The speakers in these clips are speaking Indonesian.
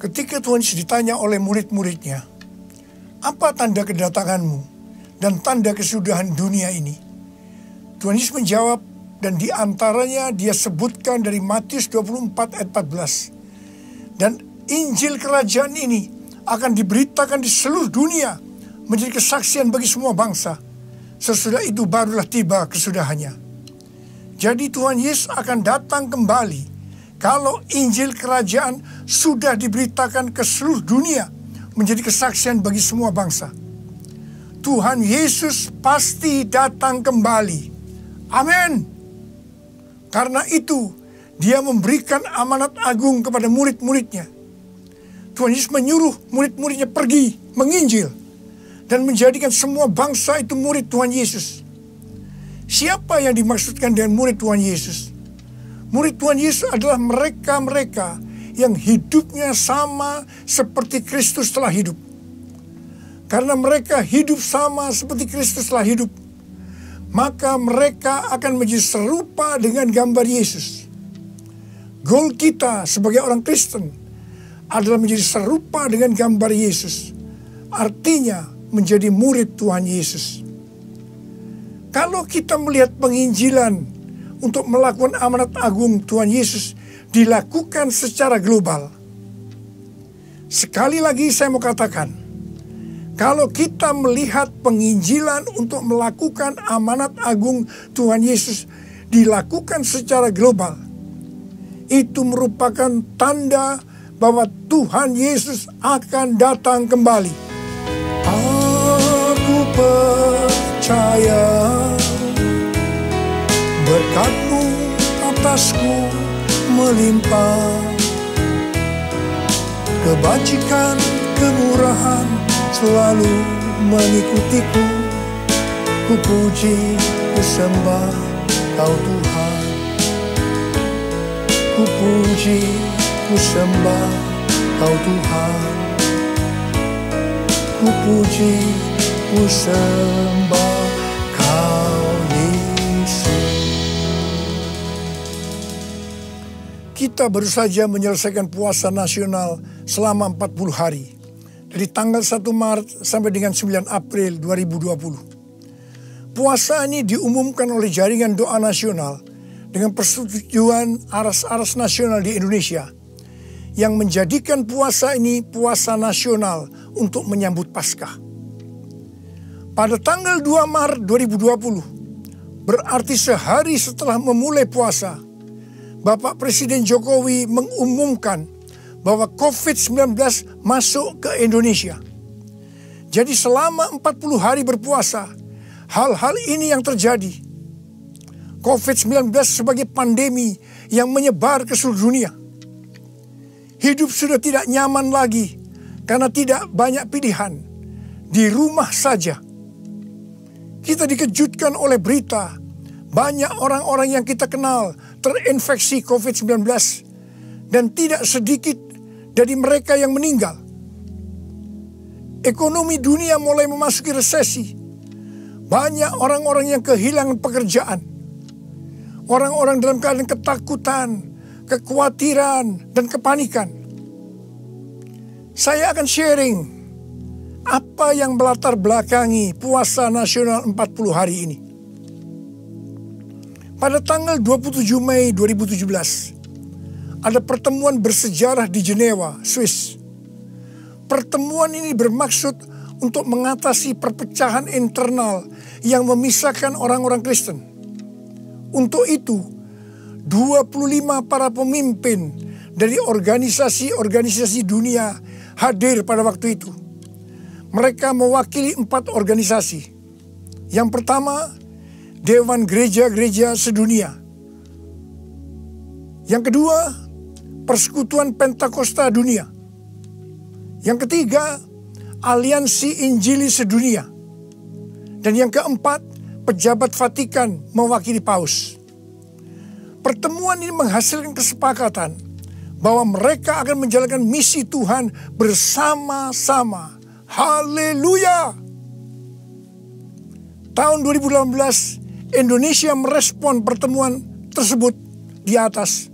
Ketika Tuhan Yesus ditanya oleh murid-muridnya, apa tanda kedatanganmu dan tanda kesudahan dunia ini? Tuhan Yesus menjawab, dan di antaranya dia sebutkan dari Matius 24 ayat 14. Dan Injil kerajaan ini akan diberitakan di seluruh dunia menjadi kesaksian bagi semua bangsa. Sesudah itu barulah tiba kesudahannya. Jadi Tuhan Yesus akan datang kembali kalau Injil kerajaan sudah diberitakan ke seluruh dunia menjadi kesaksian bagi semua bangsa. Tuhan Yesus pasti datang kembali. Amin. Karena itu dia memberikan amanat agung kepada murid-muridnya. Tuhan Yesus menyuruh murid-muridnya pergi menginjil dan menjadikan semua bangsa itu murid Tuhan Yesus. Siapa yang dimaksudkan dengan murid Tuhan Yesus? Murid Tuhan Yesus adalah mereka-mereka yang hidupnya sama seperti Kristus telah hidup. Karena mereka hidup sama seperti Kristus telah hidup, maka mereka akan menjadi serupa dengan gambar Yesus. Goal kita sebagai orang Kristen adalah menjadi serupa dengan gambar Yesus. Artinya menjadi murid Tuhan Yesus. Kalau kita melihat penginjilan untuk melakukan amanat agung Tuhan Yesus dilakukan secara global. Sekali lagi saya mau katakan, kalau kita melihat penginjilan untuk melakukan amanat agung Tuhan Yesus dilakukan secara global, itu merupakan tanda bahwa Tuhan Yesus akan datang kembali. Aku percaya berkat-Mu atasku melimpah, kebajikan, kemurahan selalu mengikutiku. Ku puji, ku sembah Kau Tuhan. Ku puji, ku sembah Kau Tuhan. Ku puji, ku sembah Kau Yesus. Kita baru saja menyelesaikan puasa nasional selama 40 hari. Dari tanggal 1 Maret sampai dengan 9 April 2020. Puasa ini diumumkan oleh Jaringan Doa Nasional dengan persetujuan aras-aras nasional di Indonesia, yang menjadikan puasa ini puasa nasional untuk menyambut Paskah. Pada tanggal 2 Maret 2020, berarti sehari setelah memulai puasa, Bapak Presiden Jokowi mengumumkan bahwa COVID-19 masuk ke Indonesia. Jadi selama 40 hari berpuasa, hal-hal ini yang terjadi. COVID-19 sebagai pandemi yang menyebar ke seluruh dunia. Hidup sudah tidak nyaman lagi karena tidak banyak pilihan. Di rumah saja. Kita dikejutkan oleh berita banyak orang-orang yang kita kenal terinfeksi COVID-19 dan tidak sedikit dari mereka yang meninggal. Ekonomi dunia mulai memasuki resesi. Banyak orang-orang yang kehilangan pekerjaan. Orang-orang dalam keadaan ketakutan, kekhawatiran, dan kepanikan. Saya akan sharing apa yang melatar belakangi puasa nasional 40 hari ini. Pada tanggal 27 Mei 2017, ada pertemuan bersejarah di Jenewa, Swiss. Pertemuan ini bermaksud untuk mengatasi perpecahan internal yang memisahkan orang-orang Kristen. Untuk itu, 25 para pemimpin dari organisasi-organisasi dunia hadir pada waktu itu. Mereka mewakili 4 organisasi. Yang pertama, Dewan Gereja-Gereja Sedunia. Yang kedua, Persekutuan Pentakosta Dunia. Yang ketiga, Aliansi Injili Sedunia. Dan yang keempat, Pejabat Vatikan mewakili Paus. Pertemuan ini menghasilkan kesepakatan bahwa mereka akan menjalankan misi Tuhan bersama-sama. Haleluya! Tahun 2018, Indonesia merespon pertemuan tersebut di atas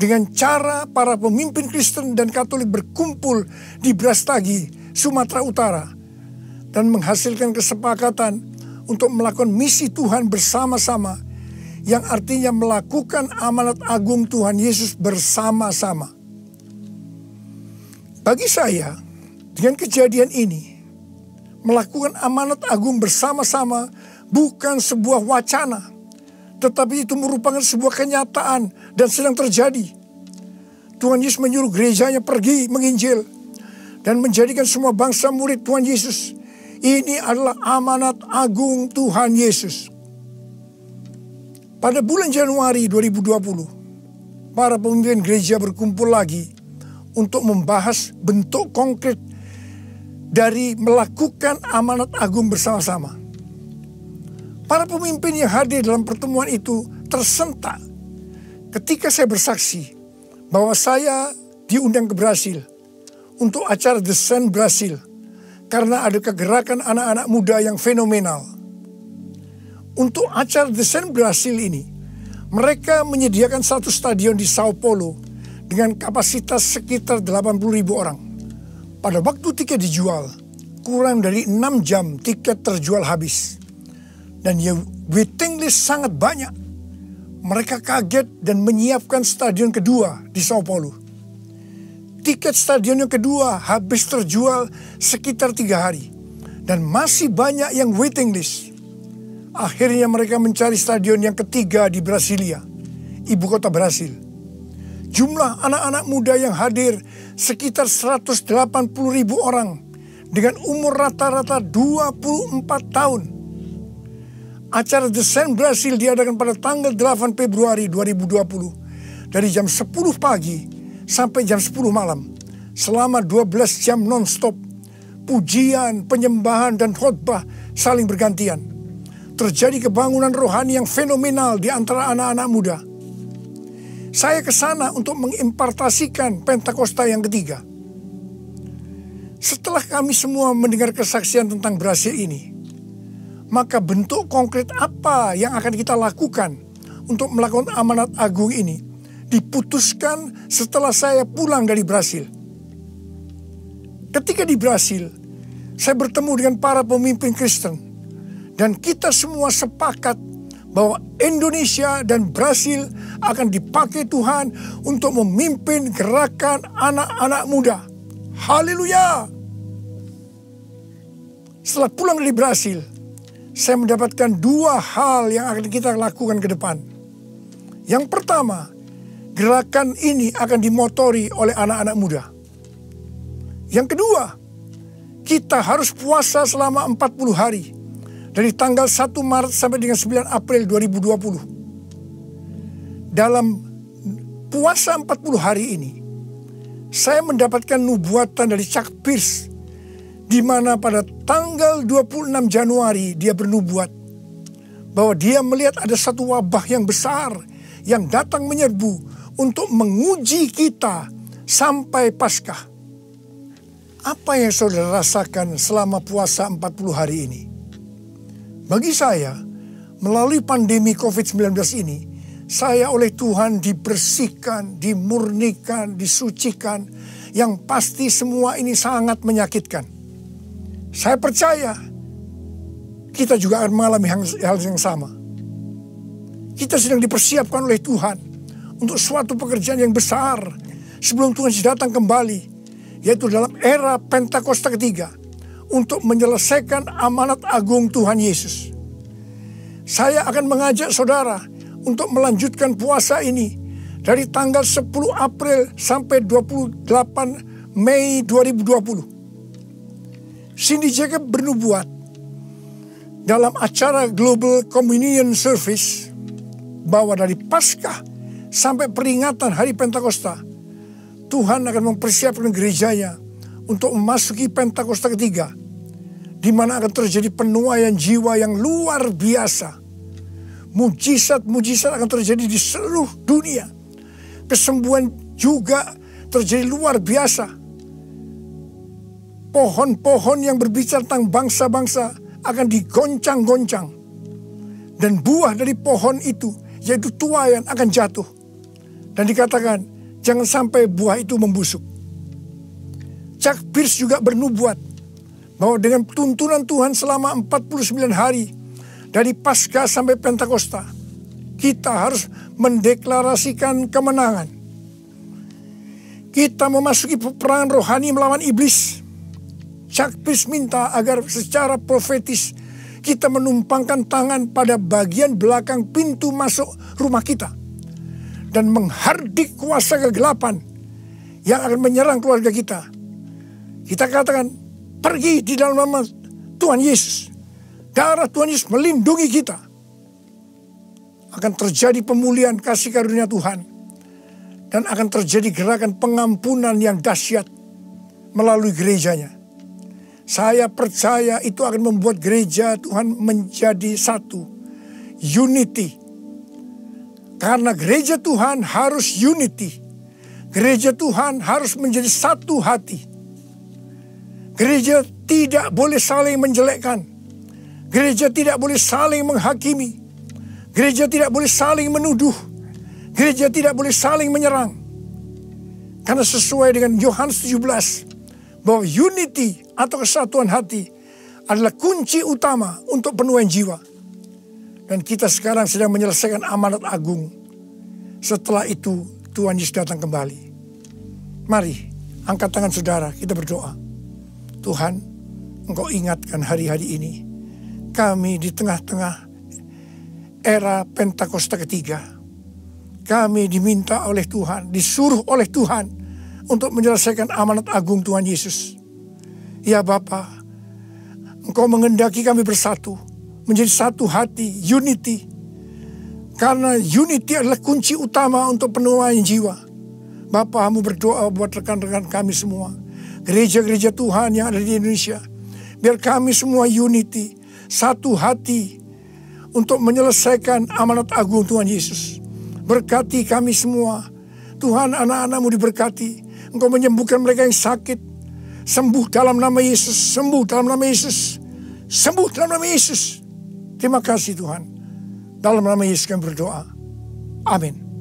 dengan cara para pemimpin Kristen dan Katolik berkumpul di Brastagi, Sumatera Utara, dan menghasilkan kesepakatan untuk melakukan misi Tuhan bersama-sama, yang artinya melakukan amanat agung Tuhan Yesus bersama-sama. Bagi saya, dengan kejadian ini, melakukan amanat agung bersama-sama bukan sebuah wacana, tetapi itu merupakan sebuah kenyataan dan sedang terjadi. Tuhan Yesus menyuruh gerejanya pergi menginjil dan menjadikan semua bangsa murid Tuhan Yesus. Ini adalah amanat agung Tuhan Yesus. Pada bulan Januari 2020, para pemimpin gereja berkumpul lagi untuk membahas bentuk konkret dari melakukan amanat agung bersama-sama. Para pemimpin yang hadir dalam pertemuan itu tersentak ketika saya bersaksi bahwa saya diundang ke Brasil untuk acara The Sun Brasil, karena ada kegerakan anak-anak muda yang fenomenal. Untuk acara The Sun Brasil ini, mereka menyediakan satu stadion di Sao Paulo dengan kapasitas sekitar 80.000 orang. Pada waktu tiket dijual, kurang dari 6 jam tiket terjual habis. Dan waiting list sangat banyak. Mereka kaget dan menyiapkan stadion kedua di Sao Paulo. Tiket stadion yang kedua habis terjual sekitar 3 hari. Dan masih banyak yang waiting list. Akhirnya mereka mencari stadion yang ketiga di Brasilia, ibu kota Brasil. Jumlah anak-anak muda yang hadir sekitar 180.000 orang dengan umur rata-rata 24 tahun. Acara The Sun Brasil diadakan pada tanggal 8 Februari 2020 dari jam 10 pagi sampai jam 10 malam, selama 12 jam non-stop. Pujian, penyembahan, dan khotbah saling bergantian. Terjadi kebangunan rohani yang fenomenal di antara anak-anak muda. Saya ke sana untuk mengimpartasikan Pentakosta yang ketiga. Setelah kami semua mendengar kesaksian tentang Brasil ini, maka bentuk konkret apa yang akan kita lakukan untuk melakukan amanat agung ini diputuskan setelah saya pulang dari Brasil. Ketika di Brasil, saya bertemu dengan para pemimpin Kristen, dan kita semua sepakat bahwa Indonesia dan Brasil akan dipakai Tuhan untuk memimpin gerakan anak-anak muda. Haleluya! Setelah pulang dari Brasil, saya mendapatkan 2 hal yang akan kita lakukan ke depan. Yang pertama, gerakan ini akan dimotori oleh anak-anak muda. Yang kedua, kita harus puasa selama 40 hari. Dari tanggal 1 Maret sampai dengan 9 April 2020. Dalam puasa 40 hari ini, saya mendapatkan nubuatan dari Chuck Pierce, di mana pada tanggal 26 Januari dia bernubuat bahwa dia melihat ada satu wabah yang besar yang datang menyerbu untuk menguji kita sampai Paskah. Apa yang saudara rasakan selama puasa 40 hari ini? Bagi saya, melalui pandemi COVID-19 ini, saya oleh Tuhan dibersihkan, dimurnikan, disucikan. Yang pasti semua ini sangat menyakitkan. Saya percaya kita juga akan mengalami hal yang sama. Kita sedang dipersiapkan oleh Tuhan untuk suatu pekerjaan yang besar sebelum Tuhan datang kembali, yaitu dalam era Pentakosta ketiga, untuk menyelesaikan amanat agung Tuhan Yesus. Saya akan mengajak saudara untuk melanjutkan puasa ini dari tanggal 10 April sampai 28 Mei 2020. Cindy Jacob bernubuat dalam acara Global Communion Service bahwa dari Paskah sampai peringatan hari Pentakosta, Tuhan akan mempersiapkan gerejanya untuk memasuki Pentakosta ketiga, di mana akan terjadi penuaian jiwa yang luar biasa. Mujizat-mujizat akan terjadi di seluruh dunia. Kesembuhan juga terjadi luar biasa. Pohon-pohon yang berbicara tentang bangsa-bangsa akan digoncang-goncang. Dan buah dari pohon itu, yaitu tuaian, akan jatuh. Dan dikatakan, Jangan sampai buah itu membusuk. Chuck Pierce juga bernubuat bahwa dengan tuntunan Tuhan selama 49 hari dari Paskah sampai Pentakosta, kita harus mendeklarasikan kemenangan. Kita memasuki peperangan rohani melawan iblis. Chuck Pierce minta agar secara profetis kita menumpangkan tangan pada bagian belakang pintu masuk rumah kita dan menghardik kuasa kegelapan yang akan menyerang keluarga kita. Kita katakan, pergi di dalam nama Tuhan Yesus. Darah Tuhan Yesus melindungi kita. Akan terjadi pemulihan kasih karunia Tuhan. Dan akan terjadi gerakan pengampunan yang dahsyat melalui gerejanya. Saya percaya itu akan membuat gereja Tuhan menjadi satu. Unity. Karena gereja Tuhan harus unity. Gereja Tuhan harus menjadi satu hati. Gereja tidak boleh saling menjelekkan. Gereja tidak boleh saling menghakimi. Gereja tidak boleh saling menuduh. Gereja tidak boleh saling menyerang. Karena sesuai dengan Yohanes 17, bahwa unity atau kesatuan hati adalah kunci utama untuk penuaian jiwa. Dan kita sekarang sedang menyelesaikan amanat agung. Setelah itu Tuhan Yesus datang kembali. Mari angkat tangan saudara, kita berdoa. Tuhan, Engkau ingatkan hari-hari ini. Kami di tengah-tengah era Pentakosta ketiga. Kami diminta oleh Tuhan, disuruh oleh Tuhan untuk menyelesaikan amanat agung Tuhan Yesus. Ya Bapa, Engkau menghendaki kami bersatu, menjadi satu hati, unity. Karena unity adalah kunci utama untuk penuaian jiwa. Bapa, Hamba berdoa buat rekan-rekan kami semua. Gereja-gereja Tuhan yang ada di Indonesia. Biar kami semua unity, satu hati untuk menyelesaikan amanat agung Tuhan Yesus. Berkati kami semua. Tuhan, anak-anak-Mu diberkati. Engkau menyembuhkan mereka yang sakit. Sembuh dalam nama Yesus. Sembuh dalam nama Yesus. Sembuh dalam nama Yesus. Terima kasih Tuhan. Dalam nama Yesus kami berdoa. Amin.